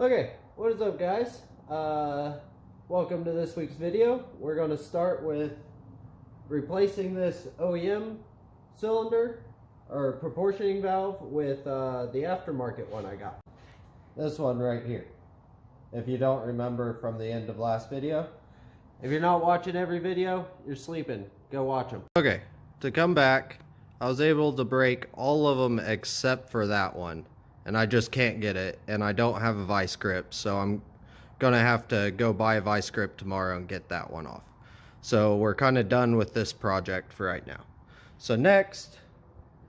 Okay, what is up, guys? Welcome to this week's video. We're going to start with replacing this OEM cylinder or proportioning valve with the aftermarket one I got. This one right here. If you don't remember from the end of last video. If you're not watching every video, you're sleeping. Go watch them. Okay, to come back, I was able to break all of them except for that one. And I just can't get it, and I don't have a vice grip, so I'm gonna have to go buy a vice grip tomorrow and get that one off. So we're kind of done with this project for right now. So next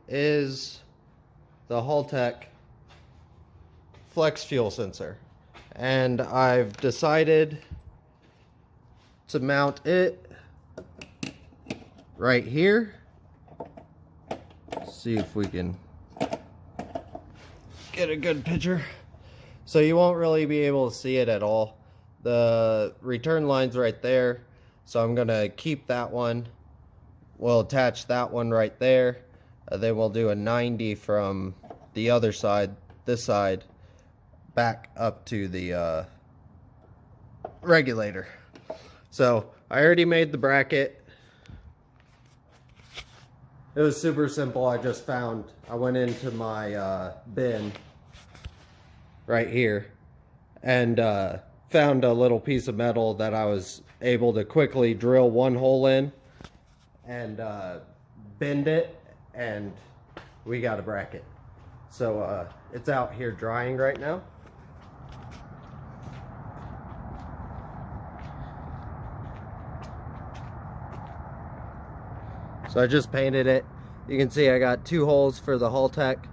is the haltech flex fuel sensor, and I've decided to mount it right here. See if we can get a good picture. So you won't really be able to see it at all. The return line's right there, so I'm gonna keep that one. We'll attach that one right there, then we'll do a 90 from the other side, this side, back up to the regulator. So I already made the bracket. It was super simple. I went into my bin right here and found a little piece of metal that I was able to quickly drill one hole in and bend it, and we got a bracket. So it's out here drying right now. So I just painted it. You can see I got 2 holes for the haltech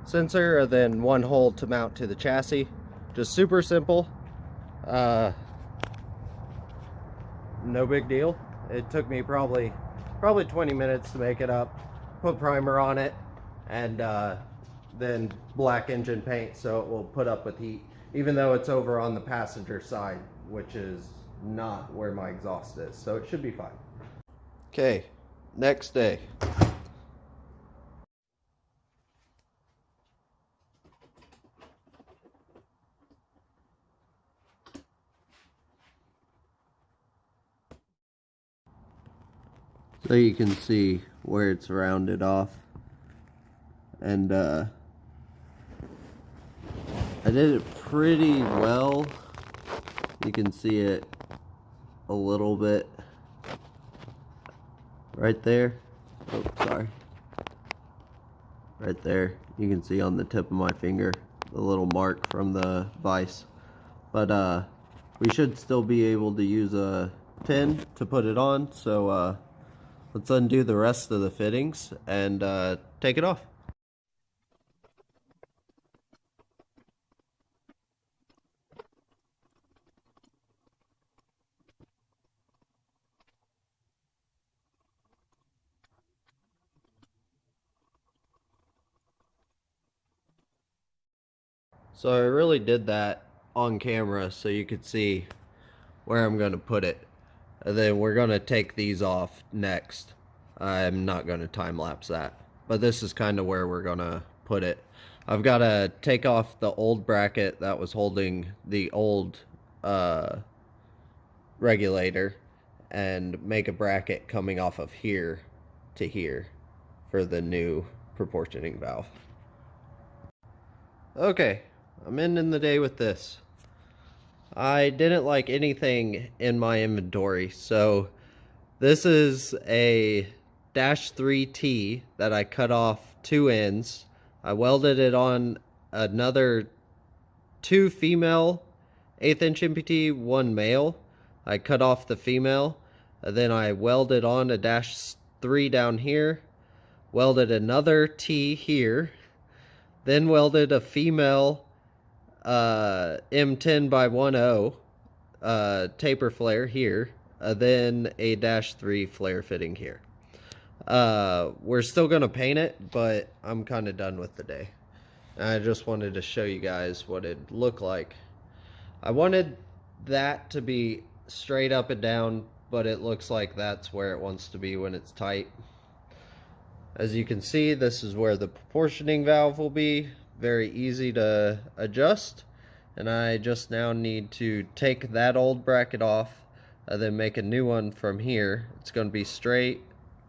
sensor, and then 1 hole to mount to the chassis. Just super simple. No big deal. It took me probably 20 minutes to make it up. Put primer on it, and then black engine paint so it will put up with heat, even though it's over on the passenger side, which is not where my exhaust is, so it should be fine. Okay, next day. So you can see where it's rounded off, and I did it pretty well. You can see it a little bit right there. Oh, sorry. Right there. You can see on the tip of my finger the little mark from the vise. But we should still be able to use a pin to put it on, so let's undo the rest of the fittings and take it off. So I really did that on camera so you could see where I'm going to put it. And then we're going to take these off next. I'm not going to time lapse that, but this is kind of where we're going to put it. I've got to take off the old bracket that was holding the old regulator and make a bracket coming off of here to here for the new proportioning valve. Okay, I'm ending the day with this. I didn't like anything in my inventory, so this is a -3T that I cut off 2 ends. I welded it on another 2 female 1/8 inch MPT, 1 male. I cut off the female, and then I welded on a -3 down here, welded another T here, then welded a female M10 by 10 taper flare here, then a -3 flare fitting here. We're still gonna paint it, but I'm kind of done with the day. I just wanted to show you guys what it'd look like. I wanted that to be straight up and down, but it looks like that's where it wants to be when it's tight. As you can see, this is where the proportioning valve will be. Very easy to adjust. and I just now need to take that old bracket off and then make a new one from here. It's going to be straight,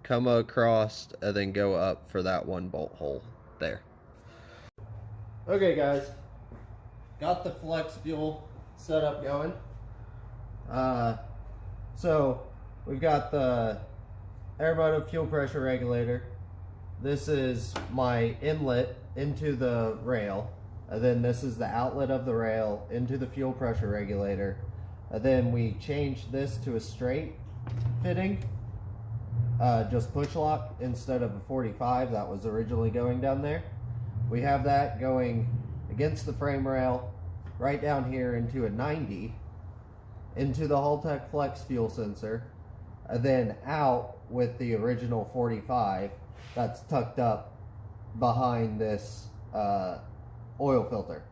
come across, and then go up for that one bolt hole there. Okay guys, got the flex fuel setup going. So we've got the air motive fuel pressure regulator. This is my inlet into the rail, and then this is the outlet of the rail into the fuel pressure regulator. And then we changed this to a straight fitting, just push lock instead of a 45 that was originally going down there. We have that going against the frame rail right down here into a 90, into the haltech flex fuel sensor, and then out with the original 45 that's tucked up behind this oil filter.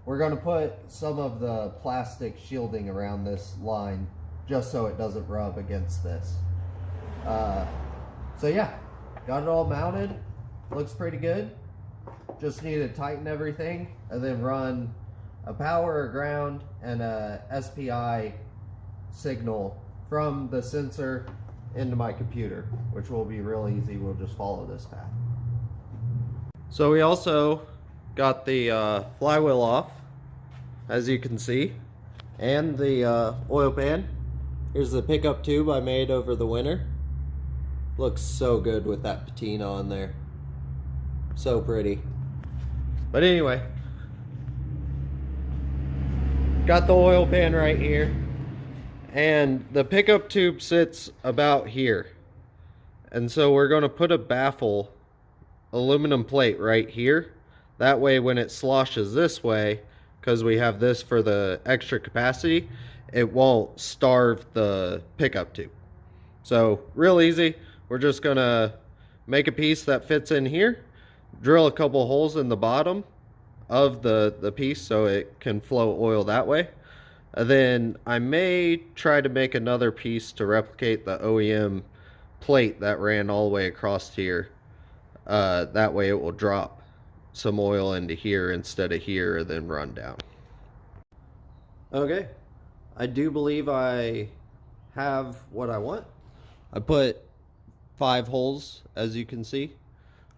We're going to put some of the plastic shielding around this line just so it doesn't rub against this. So yeah, got it all mounted. Looks pretty good. Just need to tighten everything and then run a power or ground and a SPI signal from the sensor into my computer, which will be real easy. We'll just follow this path. So we also got the flywheel off, as you can see, and the oil pan. Here's the pickup tube I made over the winter. Looks so good with that patina on there. So pretty. But anyway, got the oil pan right here, and the pickup tube sits about here. And so we're going to put a baffle aluminum plate right here. That way when it sloshes this way, because we have this for the extra capacity, it won't starve the pickup tube. So real easy. We're just going to make a piece that fits in here, drill a couple holes in the bottom of the piece so it can flow oil that way. And then I may try to make another piece to replicate the OEM plate that ran all the way across here. That way it will drop some oil into here instead of here and then run down. Okay, I do believe I have what I want. I put 5 holes, as you can see.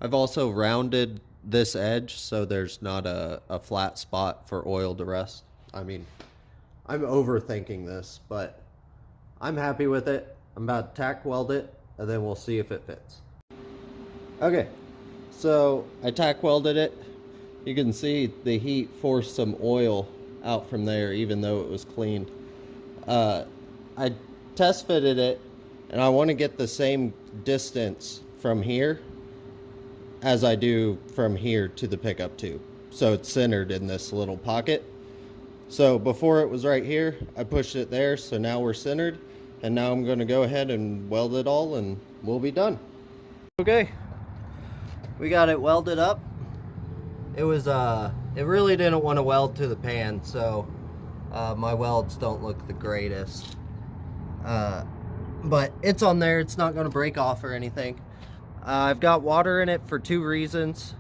I've also rounded this edge so there's not a flat spot for oil to rest. I mean, I'm overthinking this, but I'm happy with it. I'm about to tack weld it, and then we'll see if it fits. Okay, so I tack welded it. You can see the heat forced some oil out from there, even though it was cleaned. I test fitted it, and I want to get the same distance from here as I do from here to the pickup tube, so it's centered in this little pocket. So before it was right here, I pushed it there, so now we're centered, and now I'm going to go ahead and weld it all and we'll be done. Okay, we got it welded up. It was it really didn't want to weld to the pan, so my welds don't look the greatest, but it's on there. It's not going to break off or anything. I've got water in it for 2 reasons.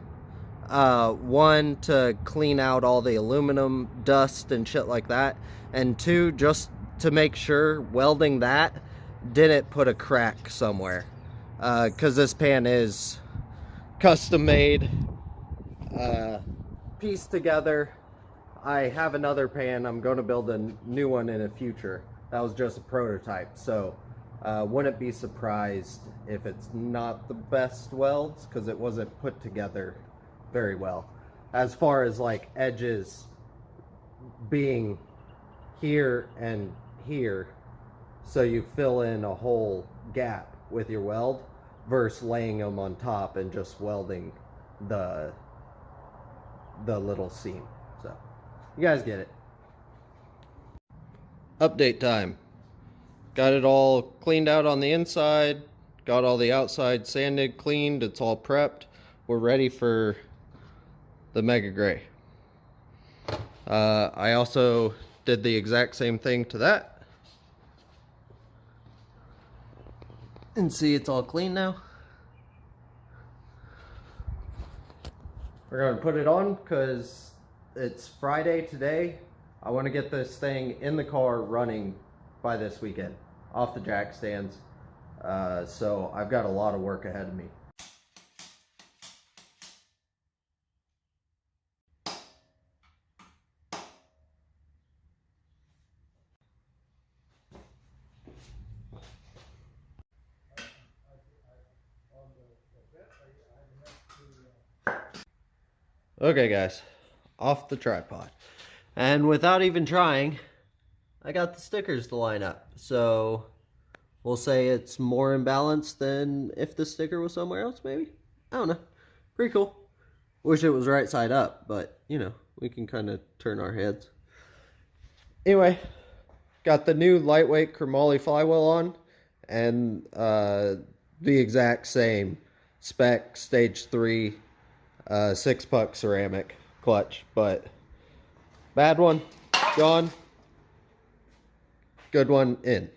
One, to clean out all the aluminum dust and shit like that, and 2, just to make sure welding that didn't put a crack somewhere, because this pan is custom made, pieced together. I have another pan. I'm going to build a new one in the future. That was just a prototype, so wouldn't be surprised if it's not the best welds, because it wasn't put together very well, as far as like edges being here and here, so you fill in a whole gap with your weld versus laying them on top and just welding the little seam. So you guys get it. Update time. Got it all cleaned out on the inside, got all the outside sanded, cleaned, it's all prepped. We're ready for the Mega Gray. I also did the exact same thing to that. And see, it's all clean now. We're going to put it on because it's Friday today. I want to get this thing in the car running by this weekend, off the jack stands. So I've got a lot of work ahead of me. Okay guys, off the tripod. And without even trying, I got the stickers to line up. So we'll say it's more imbalanced than if the sticker was somewhere else, maybe? I don't know. Pretty cool. Wish it was right side up, but you know, we can kind of turn our heads. Anyway, got the new lightweight chromoly flywheel on, and the exact same spec stage 3 6-puck ceramic clutch, but bad one gone, good one in.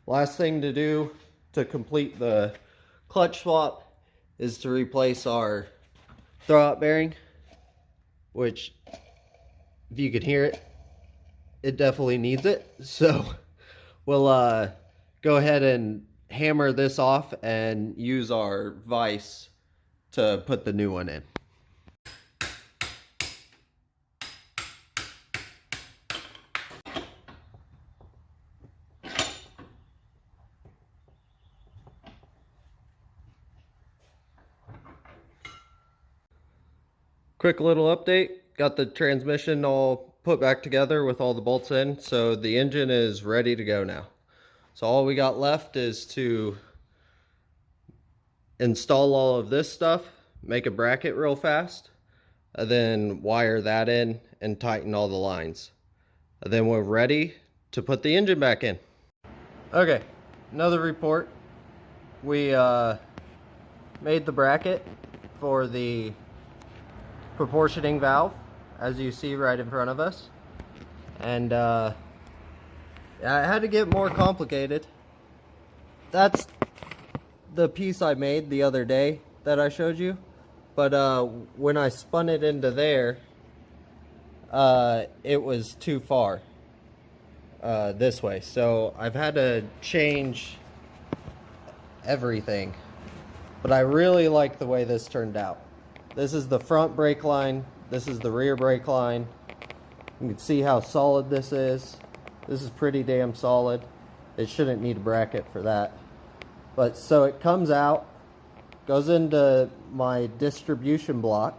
Last thing to do to complete the clutch swap is to replace our throwout bearing, which, if you could hear it, it definitely needs it. So we'll go ahead and hammer this off and use our vise to put the new one in. Quick little update, got the transmission all put back together with all the bolts in, so the engine is ready to go now. So all we got left is to install all of this stuff, make a bracket real fast, and then wire that in and tighten all the lines. And then we're ready to put the engine back in. Okay, another report. We made the bracket for the proportioning valve, as you see right in front of us, and I had to get more complicated. That's the piece I made the other day that I showed you, but when I spun it into there, it was too far this way, so I've had to change everything. But I really like the way this turned out. This is the front brake line, this is the rear brake line. You can see how solid this is. This is pretty damn solid. It shouldn't need a bracket for that. But so it comes out, goes into my distribution block,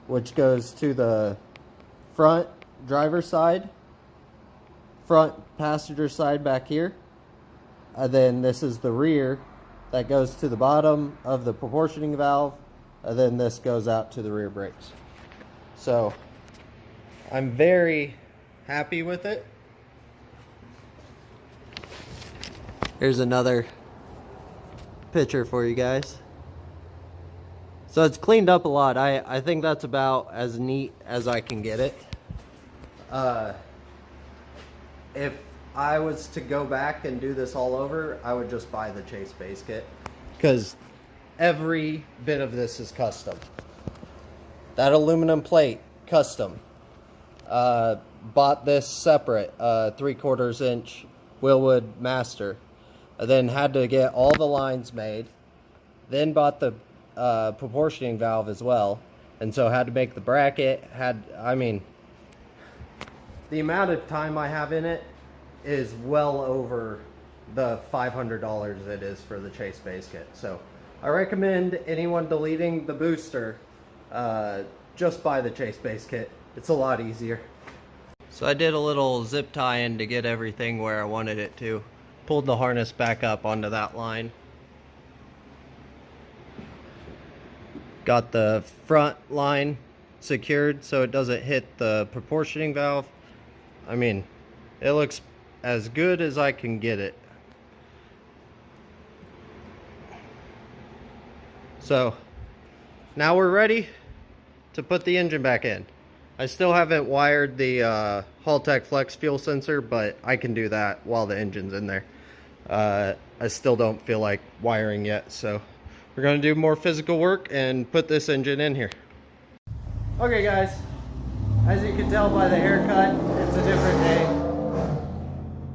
which goes to the front driver's side, front passenger side back here, and then this is the rear that goes to the bottom of the proportioning valve, and then this goes out to the rear brakes. So I'm very happy with it. Here's another picture for you guys. So it's cleaned up a lot. I think that's about as neat as I can get it. If I was to go back and do this all over, I would just buy the Chase base kit, because every bit of this is custom. That aluminum plate, custom. Bought this separate, 3/4 inch Willwood Master. I then had to get all the lines made. Then bought the proportioning valve as well. And so had to make the bracket. I mean, the amount of time I have in it is well over the $500 it is for the Chase base kit. So I recommend anyone deleting the booster, just buy the Chase base kit. It's a lot easier. So I did a little zip tie in to get everything where I wanted it to. Pulled the harness back up onto that line. Got the front line secured so it doesn't hit the proportioning valve. I mean, it looks as good as I can get it. So now we're ready to put the engine back in. I still haven't wired the Haltech flex fuel sensor, but I can do that while the engine's in there. I still don't feel like wiring yet, so we're going to do more physical work and put this engine in here. Okay guys, As you can tell by the haircut, it's a different day.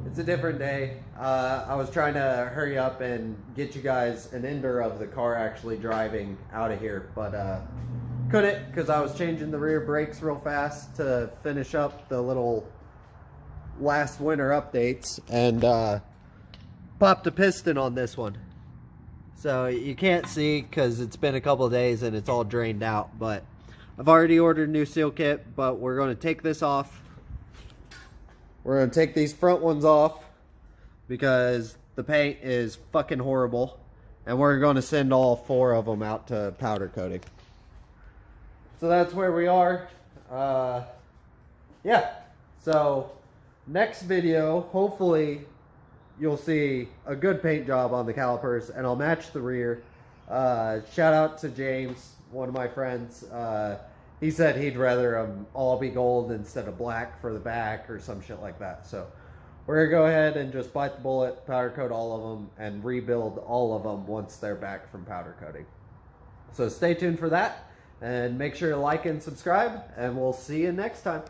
It's a different day. I was trying to hurry up and get you guys an ender of the car actually driving out of here, but couldn't because I was changing the rear brakes real fast to finish up the little last winter updates, and popped a piston on this one. So you can't see because it's been a couple of days and it's all drained out, but I've already ordered a new seal kit. But we're going to take this off. We're going to take these front ones off because the paint is fucking horrible, and we're going to send all 4 of them out to powder coating. So that's where we are. Yeah, so next video, hopefully you'll see a good paint job on the calipers, and I'll match the rear. Shout out to James, one of my friends. He said he'd rather them all be gold instead of black for the back or some shit like that. So we're gonna go ahead and just bite the bullet, powder coat all of them, and rebuild all of them once they're back from powder coating. So stay tuned for that, and make sure to like and subscribe, and we'll see you next time.